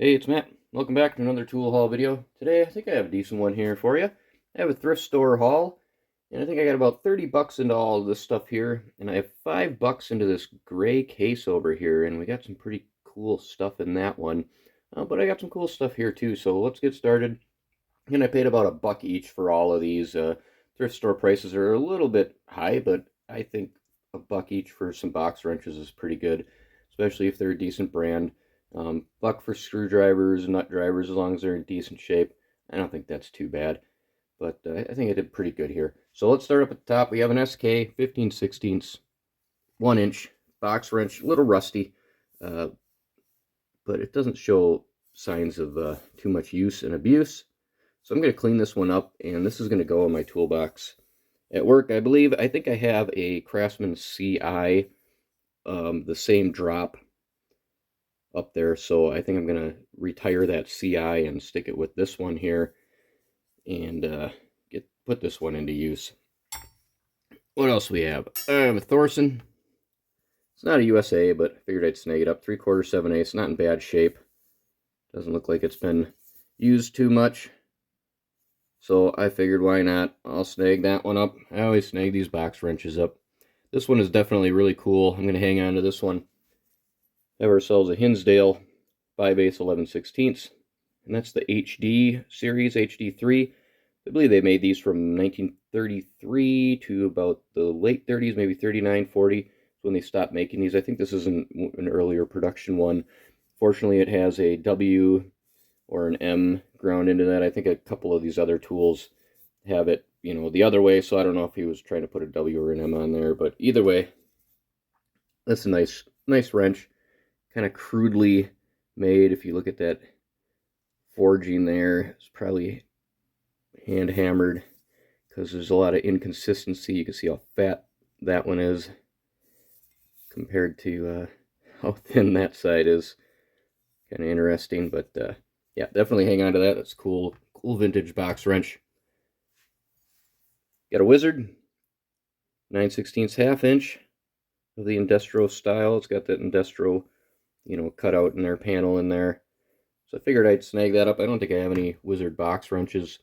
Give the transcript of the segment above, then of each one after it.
Hey, it's Matt. Welcome back to another tool haul video. Today, I think I have a decent one here for you. I have a thrift store haul, and I think I got about 30 bucks into all of this stuff here, and I have 5 bucks into this gray case over here, and we got some pretty cool stuff in that one. But I got some cool stuff here too, so let's get started. And I paid about a buck each for all of these. Thrift store prices are a little bit high, but I think a buck each for some box wrenches is pretty good, especially if they're a decent brand. Buck for screwdrivers, nut drivers, as long as they're in decent shape. I don't think that's too bad, but I think I did pretty good here. So let's start up at the top. We have an SK 15/16, 1 inch box wrench, a little rusty, uh, but it doesn't show signs of too much use and abuse. So I'm going to clean this one up, and this is going to go in my toolbox at work. I think I have a Craftsman CI, the same drop up there, so I think I'm going to retire that CI and stick it with this one here, and put this one into use. What else we have? I have a Thorson. It's not a USA, but I figured I'd snag it up. 3/4 7/8, not in bad shape. Doesn't look like it's been used too much. So I figured, why not? I'll snag that one up. I always snag these box wrenches up. This one is definitely really cool. I'm going to hang on to this one. Have ourselves a Hinsdale 5/8 11/16, and that's the HD series, HD3. I believe they made these from 1933 to about the late 30s, maybe 39, 40, when they stopped making these. I think this is an earlier production one. Fortunately, it has a W or an M ground into that. I think a couple of these other tools have it, the other way, so I don't know if he was trying to put a W or an M on there, but either way, that's a nice wrench. Kind of crudely made. If you look at that forging there, it's probably hand hammered because there's a lot of inconsistency. You can see how fat that one is compared to how thin that side is. Kind of interesting, but yeah, definitely hang on to that. That's cool vintage box wrench. Got a Wizard 9/16 1/2 inch of the Industro style. It's got that Industro, cutout in their panel in there. So I figured I'd snag that up. I don't think I have any Wizard box wrenches.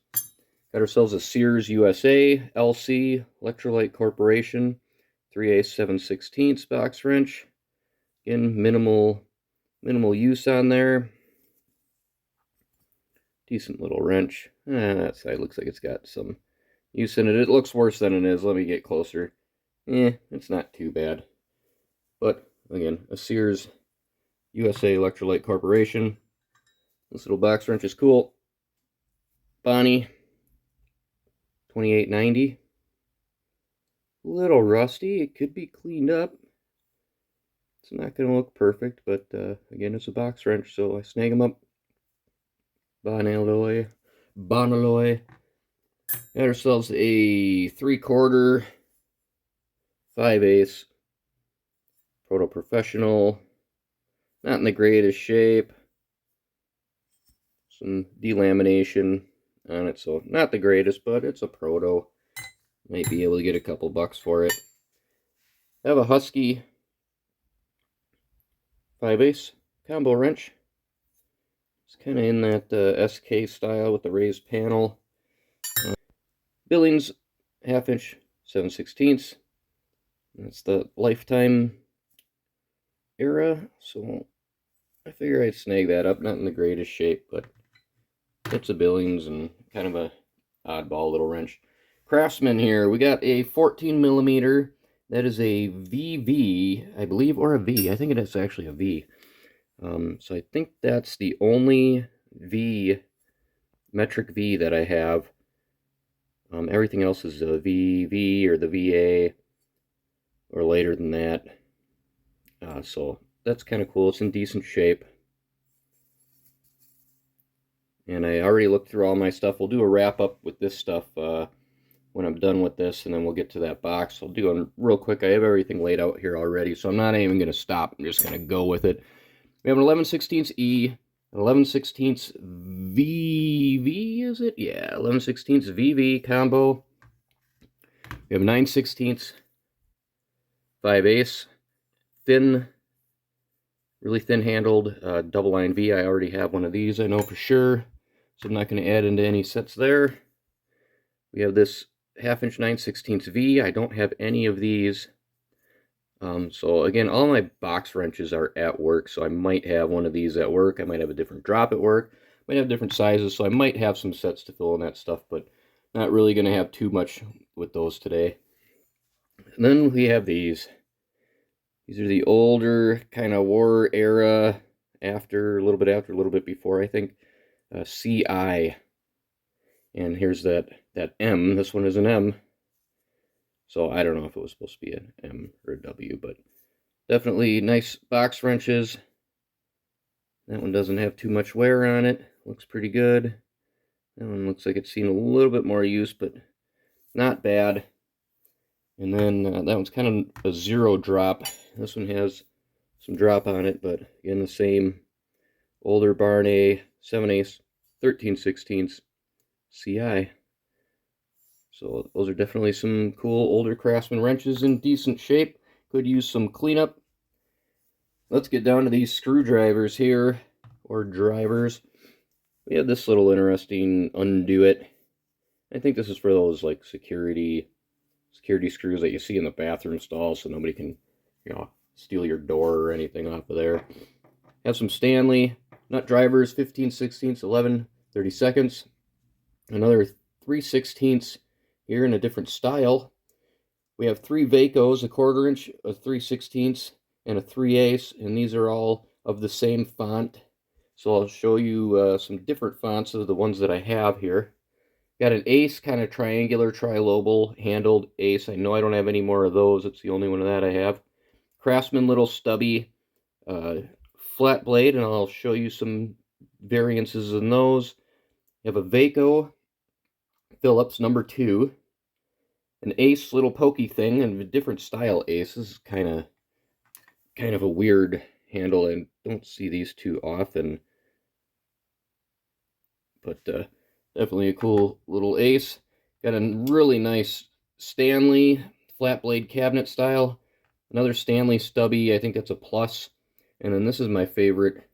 Got ourselves a Sears USA LC Electrolyte Corporation 3/8 7/16 box wrench. Again, minimal use on there. Decent little wrench. That side looks like it's got some use in it. It looks worse than it is. Let me get closer. It's not too bad. But again, a Sears USA Electrolyte Corporation. This little box wrench is cool. Bonney 2890. A little rusty. It could be cleaned up. It's not going to look perfect, but again, it's a box wrench, so I snag them up. Bonney. Got ourselves a 3/4 5/8 Proto Professional. Not in the greatest shape. Some delamination on it, so not the greatest, but it's a Proto. Might be able to get a couple bucks for it. I have a Husky 5/8 combo wrench. It's kind of in that SK style with the raised panel. Billings 1/2 inch 7/16. That's the Lifetime era, so I figure I'd snag that up. Not in the greatest shape, but it's a Billings and kind of a oddball little wrench. Craftsman here. We got a 14mm. That is a VV, I believe, or a V. I think it is actually a V. So I think that's the only metric V that I have. Everything else is a VV or the VA or later than that. So that's kind of cool. It's in decent shape. And I already looked through all my stuff. We'll do a wrap up with this stuff when I'm done with this, and then we'll get to that box. I'll do it real quick. I have everything laid out here already, so I'm not even going to stop. I'm just going to go with it. We have an 11/16 E, an 11/16 VV, is it? Yeah, 11/16 VV combo. We have 9/16 5/8 thin Really thin-handled double line V. I already have one of these, I know for sure, so I'm not going to add into any sets there. We have this 1/2 inch 9/16 V. I don't have any of these. So again, all my box wrenches are at work, so I might have one of these at work. I might have a different drop at work. Might have different sizes, so I might have some sets to fill in that stuff, but not really going to have too much with those today. And then we have these. These are the older kind of war era, after, a little bit before, I think, CI. And here's that M. This one is an M. So I don't know if it was supposed to be an M or a W, but definitely nice box wrenches. That one doesn't have too much wear on it. Looks pretty good. That one looks like it's seen a little bit more use, but not bad. And then that one's kind of a zero drop. This one has some drop on it, but again, the same older Bonney 7/8 13/16 CI. So those are definitely some cool older Craftsman wrenches in decent shape. Could use some cleanup. Let's get down to these screwdrivers here, or drivers. We have this little interesting undo it. I think this is for those like security screws that you see in the bathroom stalls, so nobody can, steal your door or anything off of there. Have some Stanley nut drivers, 15/16 11/32. Another 3/16 here in a different style. We have 3 Vacos, a 1/4 inch, a 3/16, and a 3/8, and these are all of the same font. So I'll show you some different fonts of the ones that I have here. Got an ace, kind of triangular, tri-lobal handled ace. I know I don't have any more of those. It's the only one of that I have. Craftsman little stubby flat blade, and I'll show you some variances in those. You have a Vaco Phillips number 2. An ace little pokey thing, and a different style ace. This is kind of a weird handle, and don't see these too often. But definitely a cool little ace. Got a really nice Stanley flat blade cabinet style. Another Stanley stubby, I think that's a plus. And then this is my favorite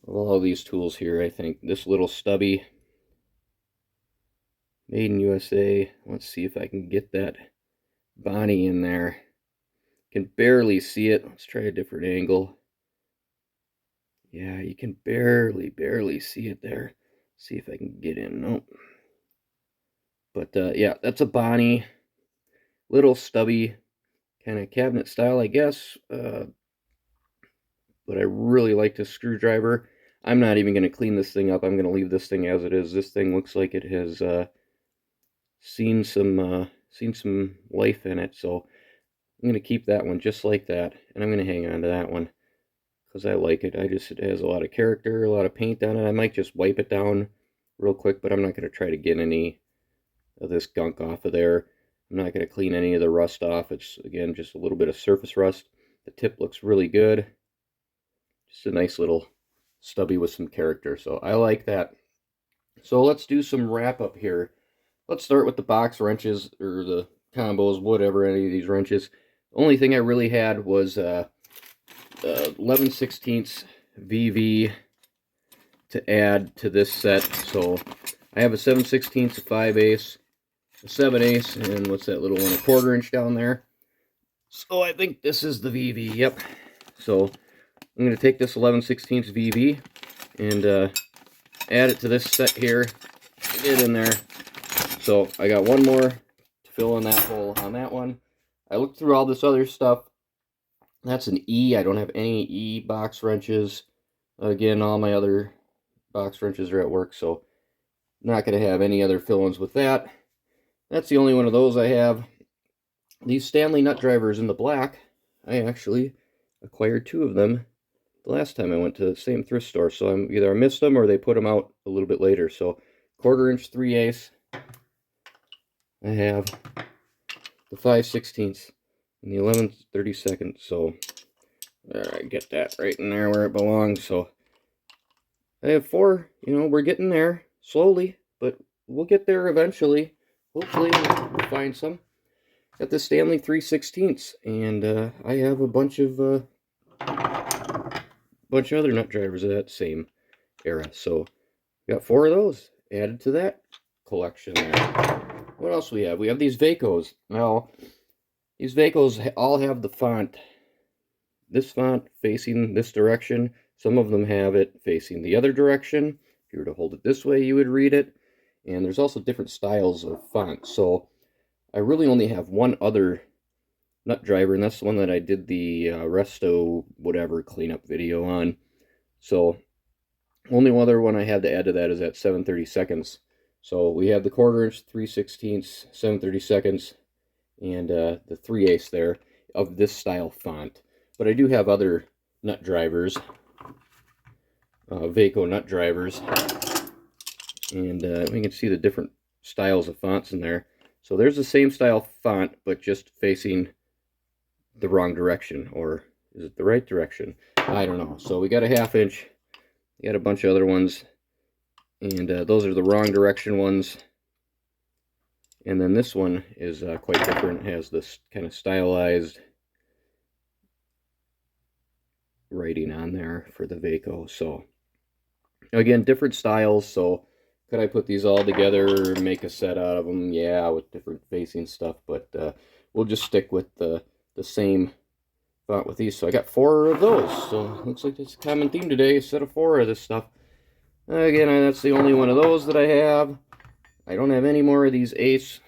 of all these tools here, I think. This little stubby. Made in USA. Let's see if I can get that Bonney in there. Can barely see it. Let's try a different angle. Yeah, you can barely see it there. See if I can get in. Nope. But yeah, that's a Bonney. Little stubby kind of cabinet style, I guess. But I really like this screwdriver. I'm not even going to clean this thing up. I'm going to leave this thing as it is. This thing looks like it has seen some life in it. So I'm going to keep that one just like that. And I'm going to hang on to that one because I like it. It has a lot of character, a lot of paint on it. I might just wipe it down real quick, but I'm not going to try to get any of this gunk off of there. I'm not going to clean any of the rust off. It's, again, just a little bit of surface rust. The tip looks really good. Just a nice little stubby with some character. So I like that. So let's do some wrap up here. Let's start with the box wrenches, or the combos, whatever, any of these wrenches. The only thing I really had was 11/16 VV to add to this set. So I have a 7/16, a 5/8, a 7/8, and what's that little one, a 1/4 inch down there. So I think this is the VV, yep. So I'm going to take this 11/16 VV and add it to this set here, get it in there. So I got one more to fill in that hole on that one. I looked through all this other stuff. That's an E. I don't have any E box wrenches. Again, all my other box wrenches are at work, so I'm not going to have any other fill-ins with that. That's the only one of those I have. These Stanley nut drivers in the black, I actually acquired 2 of them the last time I went to the same thrift store. So either I missed them or they put them out a little bit later. So 1/4 inch 3/8. I have the 5/16 and the 11/32. So I get that right in there where it belongs. So I have 4. We're getting there slowly, but we'll get there eventually. Hopefully we'll find some. Got the Stanley 3/16, and I have a bunch of bunch of other nut drivers of that same era. So we got 4 of those added to that collection there. What else we have? We have these Vacos. Now, these Vacos all have the font, this font facing this direction. Some of them have it facing the other direction. If you were to hold it this way, you would read it. And there's also different styles of font. So I really only have one other nut driver, and that's the one that I did the resto whatever cleanup video on. So only other one I had to add to that is at 7/32. So we have the 1/4 inch, 3/16, 7/32, and the 3/8 there of this style font. But I do have other nut drivers, Vaco nut drivers, and we can see the different styles of fonts in there. So there's the same style font, but just facing the wrong direction, or is it the right direction? I don't know. So we got a 1/2 inch, we got a bunch of other ones, and those are the wrong direction ones. And then this one is quite different. It has this kind of stylized writing on there for the Vaco. So again, different styles. So could I put these all together, make a set out of them? Yeah, with different facing stuff, but we'll just stick with the same font with these. So I got 4 of those. So looks like it's a common theme today, a set of 4 of this stuff. Again, that's the only one of those that I have. I don't have any more of these Ace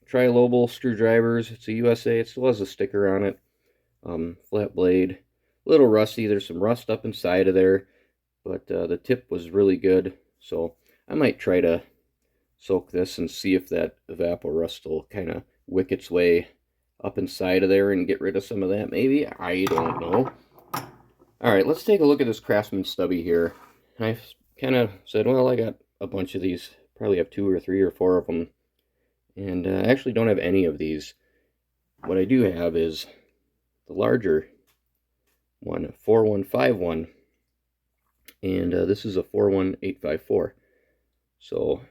tri-lobal screwdrivers. It's a USA. It still has a sticker on it. Flat blade. A little rusty. There's some rust up inside of there. But the tip was really good. So I might try to soak this and see if that evaporust will kind of wick its way up inside of there and get rid of some of that. Maybe. I don't know. Alright, let's take a look at this Craftsman stubby here. I kind of said, well, I got a bunch of these. Probably have 2 or 3 or 4 of them. And I actually don't have any of these. What I do have is the larger one, 4151. And this is a 41854. So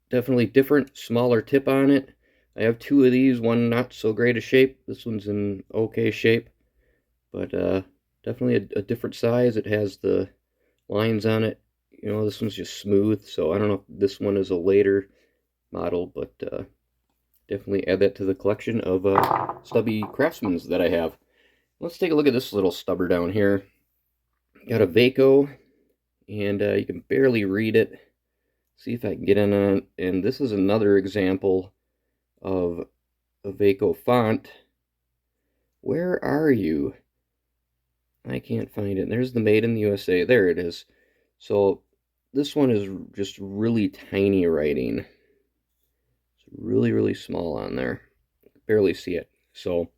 definitely different, smaller tip on it. I have 2 of these, one not so great a shape. This one's in okay shape. But definitely a different size. It has the lines on it. You know, this one's just smooth. So I don't know if this one is a later model, but definitely add that to the collection of stubby Craftsmans that I have. Let's take a look at this little stubber down here. Got a Vaco, and you can barely read it. See if I can get in on it. And this is another example of a Vaco font. Where are you? I can't find it. There's the Made in the USA. There it is. So this one is just really tiny writing. It's really, really small on there. Barely see it. So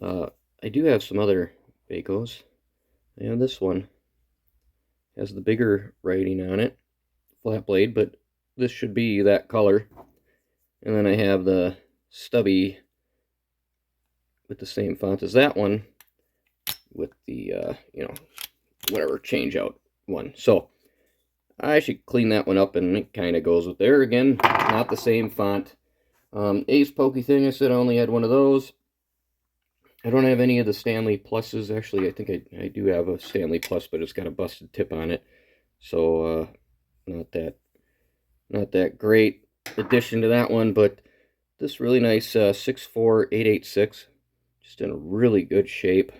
I do have some other Vacos. And this one has the bigger writing on it. Flat blade, but this should be that color. And then I have the stubby with the same font as that one, with the you know, whatever change out one. So I should clean that one up, and it kind of goes with there. Again, not the same font. Ace Pokey thing, I said I only had one of those. I don't have any of the Stanley Pluses. Actually, I think I do have a Stanley Plus, but it's got a busted tip on it. So not that great addition to that one, but this really nice 64886, just in a really good shape.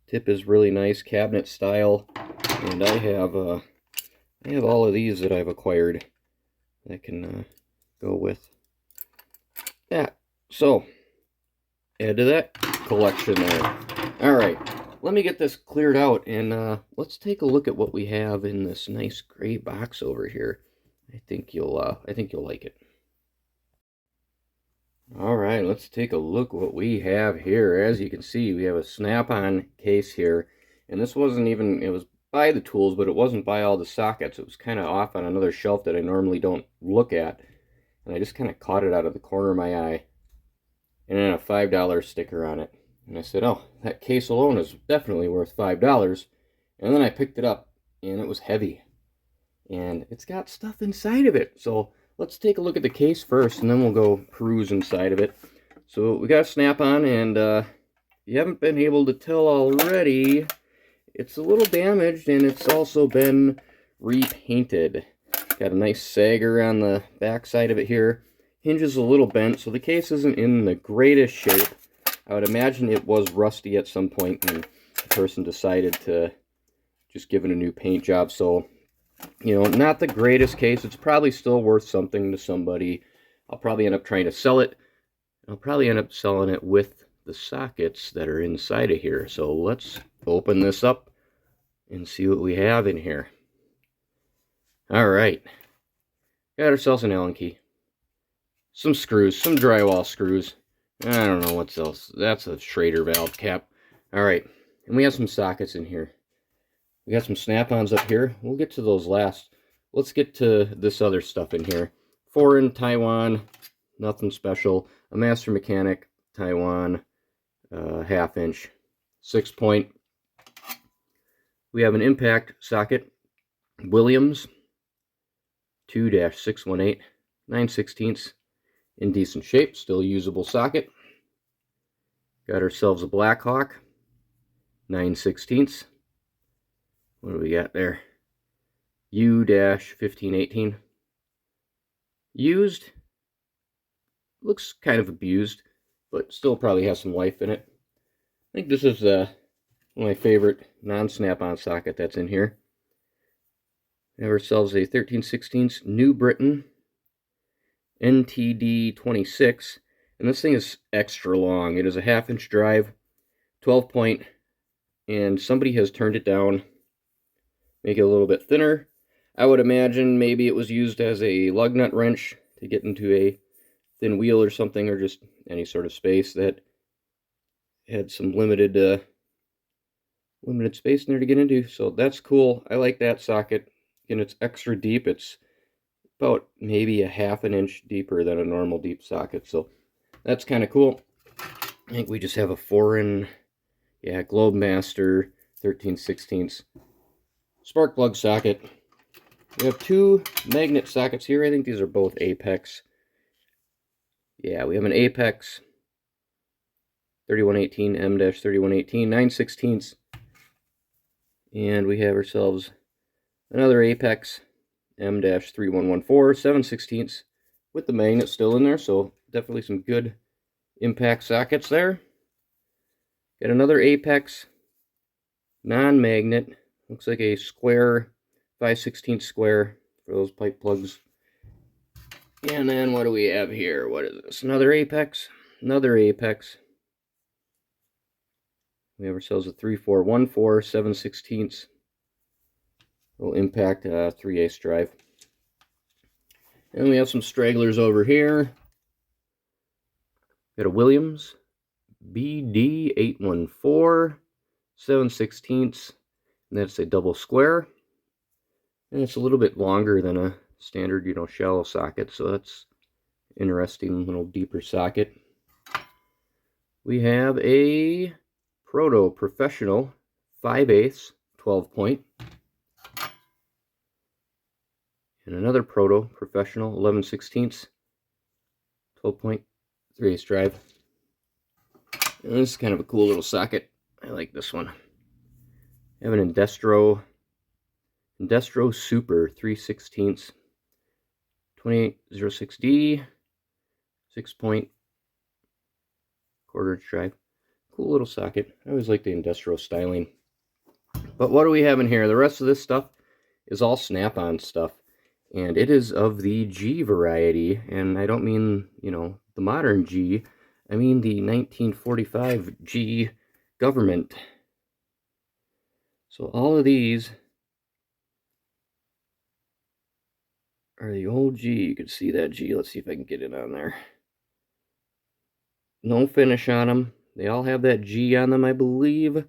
Tip is really nice, cabinet style, and I have all of these that I've acquired that can go with that. So add to that collection there. All right, let me get this cleared out, and let's take a look at what we have in this nice gray box over here. I think you'll like it. All right, let's take a look what we have here. As you can see, we have a Snap-on case here, and this wasn't even, it was by the tools, but it wasn't by all the sockets. It was kind of off on another shelf that I normally don't look at, and I just kind of caught it out of the corner of my eye, and then a $5 sticker on it. And I said, oh, that case alone is definitely worth $5. And then I picked it up, and it was heavy, and it's got stuff inside of it. So let's take a look at the case first, and then we'll go peruse inside of it. So we got a Snap-on, and you haven't been able to tell already, it's a little damaged, and it's also been repainted. Got a nice sagger on the back side of it here. Hinge is a little bent, so the case isn't in the greatest shape. I would imagine it was rusty at some point, and the person decided to just give it a new paint job. So, you know, not the greatest case. It's probably still worth something to somebody. I'll probably end up trying to sell it. I'll probably end up selling it with the sockets that are inside of here. So let's open this up and see what we have in here. All right, got ourselves an Allen key, some screws, some drywall screws. I don't know what else. That's a Schrader valve cap. All right, and we have some sockets in here. We got some Snap-ons up here. We'll get to those last. Let's get to this other stuff in here. Foreign, Taiwan, nothing special. A Master Mechanic, Taiwan, 1/2 inch, 6-point. We have an impact socket, Williams, 2-618, 9/16, in decent shape, still usable socket. Got ourselves a Blackhawk, 9/16. What do we got there? U-1518. Used. Looks kind of abused, but still probably has some life in it. I think this is one of my favorite non-snap-on socket that's in here. We have ourselves a 13/16 New Britain NTD 26, and this thing is extra long. It is a 1/2 inch drive, 12-point, and somebody has turned it down, make it a little bit thinner. I would imagine maybe it was used as a lug nut wrench to get into a thin wheel or something, or just any sort of space that had some limited space in there to get into. So that's cool. I like that socket. Again, it's extra deep. It's about maybe a 1/2 inch deeper than a normal deep socket. So that's kind of cool. I think we just have a foreign, Globemaster 13/16 spark plug socket. We have 2 magnet sockets here. I think these are both Apex. Yeah, we have an Apex 3118, M-3118, 9/16. And we have ourselves another Apex M-3114, 7/16, with the magnet still in there, so definitely some good impact sockets there. Got another Apex non-magnet, looks like a square, 5/16 square for those pipe plugs. And then what do we have here? What is this? Another Apex, another Apex. We have ourselves a 3414, 7/16. Little impact 3/8 drive. And we have some stragglers over here. Got a Williams BD814, 7/16, and that's a double square. And it's a little bit longer than a standard, shallow socket, so that's interesting, little deeper socket. We have a Proto Professional 5/8, 12-point. And another Proto Professional 11/16, 12-point, 3/8 drive. And this is kind of a cool little socket. I like this one. I have an Indestro Super 3/16, 2806D, 6-point, 1/4 inch drive. Cool little socket. I always like the Indestro styling. But what do we have in here? The rest of this stuff is all Snap-on stuff. And it is of the G variety. And I don't mean, the modern G. I mean the 1945 G government. So all of these are the old G. You can see that G. Let's see if I can get it on there. No finish on them. They all have that G on them, I believe. I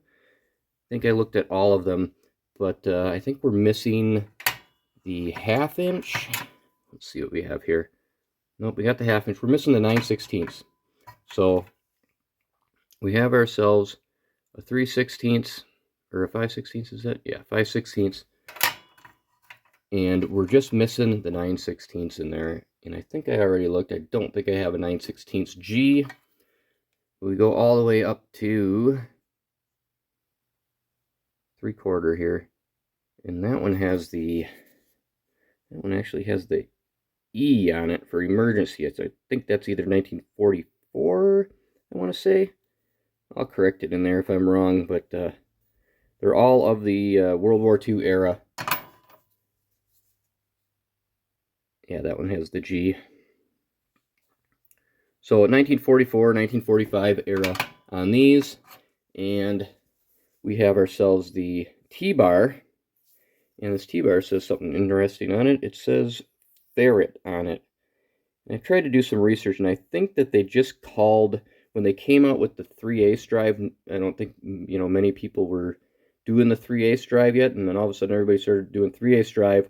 think I looked at all of them. But I think we're missing the 1/2 inch. Let's see what we have here. Nope, we got the 1/2 inch. We're missing the 9/16. So we have ourselves a 3/16 or a 5/16, is it? Yeah, 5/16. And we're just missing the 9/16 in there. And I think I already looked. I don't think I have a 9/16 G. We go all the way up to 3/4 here. And that one actually has the E on it for emergency. I think that's either 1944, I want to say. I'll correct it in there if I'm wrong, but they're all of the World War II era. Yeah, that one has the G. So 1944, 1945 era on these, and we have ourselves the T-bar, and this T-bar says something interesting on it. It says ferret on it. And I've tried to do some research, and I think that they just called, when they came out with the 3/8 drive, I don't think, many people were doing the 3/8 drive yet, and then all of a sudden everybody started doing 3/8 drive,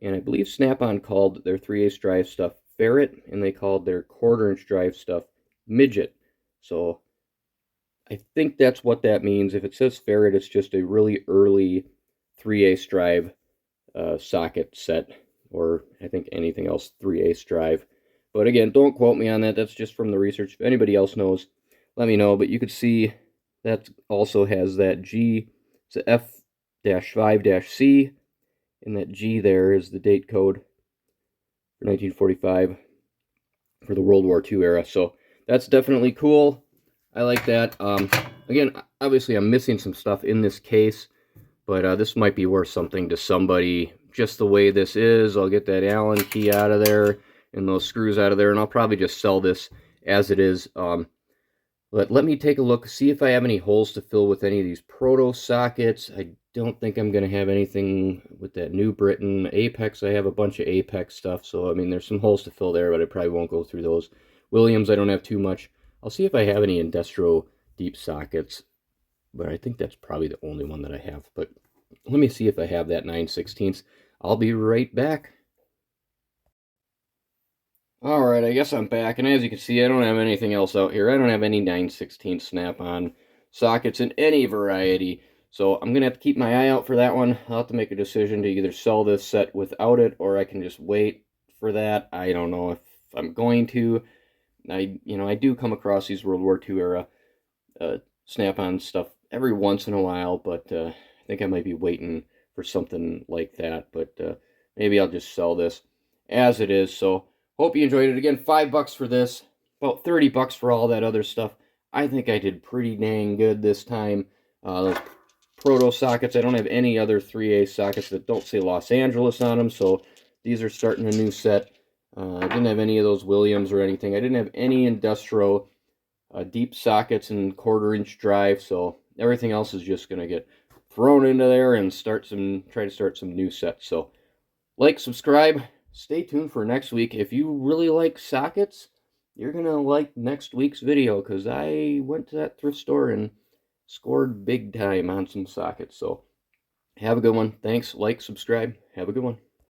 and I believe Snap-on called their 3/8 drive stuff ferret, and they called their 1/4-inch drive stuff midget. So I think that's what that means. If it says ferret, it's just a really early 3/8 drive socket set, or I think anything else 3/8 drive. But again, don't quote me on that. That's just from the research. If anybody else knows, let me know. But you could see that also has that G. It's a F-5-C, and that G there is the date code for 1945 for the World War II era. So that's definitely cool. I like that. Again, obviously I'm missing some stuff in this case, but this might be worth something to somebody just the way this is. I'll get that Allen key out of there and those screws out of there, and I'll probably just sell this as it is. Let me take a look, see if I have any holes to fill with any of these Proto sockets. I don't think I'm going to have anything with that New Britain. Apex, I have a bunch of Apex stuff, so I mean there's some holes to fill there, but I probably won't go through those. Williams, I don't have too much. I'll see if I have any Industro deep sockets, but I think that's probably the only one that I have. But let me see if I have that 9/16. I'll be right back. Alright, I guess I'm back, and as you can see, I don't have anything else out here. I don't have any 9/16 Snap-on sockets in any variety, so I'm going to have to keep my eye out for that one. I'll have to make a decision to either sell this set without it, or I can just wait for that. I don't know if I'm going to. I do come across these World War II era Snap-on stuff every once in a while, but I think I might be waiting for something like that. But maybe I'll just sell this as it is. So hope you enjoyed it. Again, $5 for this, about $30 for all that other stuff. I think I did pretty dang good this time. Those Proto sockets, I don't have any other 3/8 sockets that don't say Los Angeles on them, so these are starting a new set. I didn't have any of those Williams or anything. I didn't have any Industro deep sockets and 1/4-inch drive, so everything else is just going to get thrown into there and try to start some new sets. So like, subscribe, stay tuned for next week. If you really like sockets, you're going to like next week's video, because I went to that thrift store and scored big time on some sockets. So have a good one. Thanks. Like, subscribe. Have a good one.